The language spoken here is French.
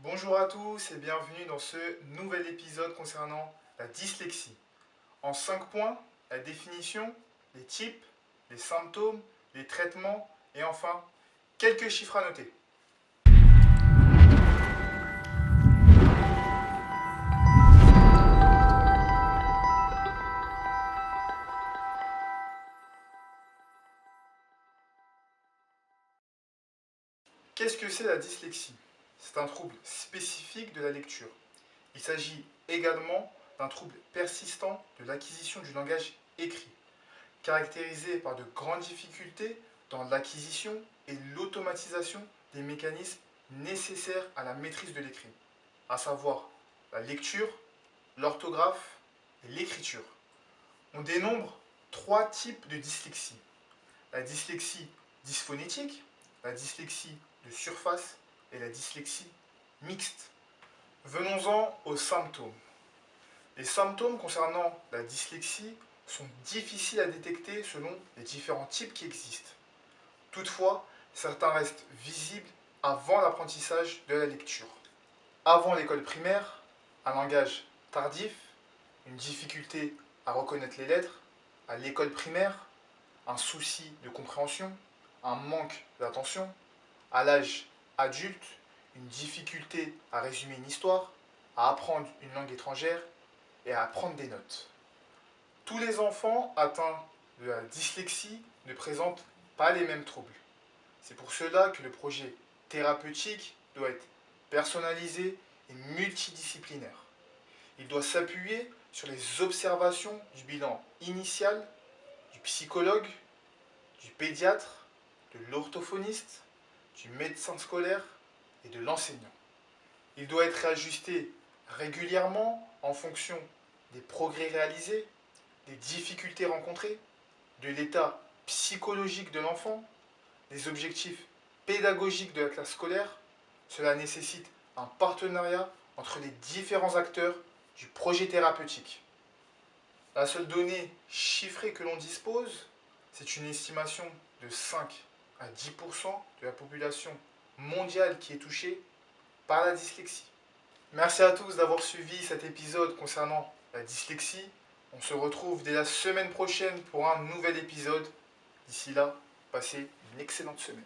Bonjour à tous et bienvenue dans ce nouvel épisode concernant la dyslexie. En 5 points, la définition, les types, les symptômes, les traitements et enfin, quelques chiffres à noter. Qu'est-ce que c'est la dyslexie? C'est un trouble spécifique de la lecture. Il s'agit également d'un trouble persistant de l'acquisition du langage écrit, caractérisé par de grandes difficultés dans l'acquisition et l'automatisation des mécanismes nécessaires à la maîtrise de l'écrit, à savoir la lecture, l'orthographe et l'écriture. On dénombre 3 types de dyslexie. La dyslexie dysphonétique, la dyslexie de surface et la dyslexie mixte. Venons-en aux symptômes. Les symptômes concernant la dyslexie sont difficiles à détecter selon les différents types qui existent. Toutefois, certains restent visibles avant l'apprentissage de la lecture. Avant l'école primaire, un langage tardif, une difficulté à reconnaître les lettres. À l'école primaire, un souci de compréhension, un manque d'attention. À l'âge adulte, une difficulté à résumer une histoire, à apprendre une langue étrangère et à prendre des notes. Tous les enfants atteints de la dyslexie ne présentent pas les mêmes troubles. C'est pour cela que le projet thérapeutique doit être personnalisé et multidisciplinaire. Il doit s'appuyer sur les observations du bilan initial du psychologue, du pédiatre, de l'orthophoniste, du médecin scolaire et de l'enseignant. Il doit être réajusté régulièrement en fonction des progrès réalisés, des difficultés rencontrées, de l'état psychologique de l'enfant, des objectifs pédagogiques de la classe scolaire. Cela nécessite un partenariat entre les différents acteurs du projet thérapeutique. La seule donnée chiffrée que l'on dispose, c'est une estimation de 5 à 10% de la population mondiale qui est touchée par la dyslexie. Merci à tous d'avoir suivi cet épisode concernant la dyslexie. On se retrouve dès la semaine prochaine pour un nouvel épisode. D'ici là, passez une excellente semaine.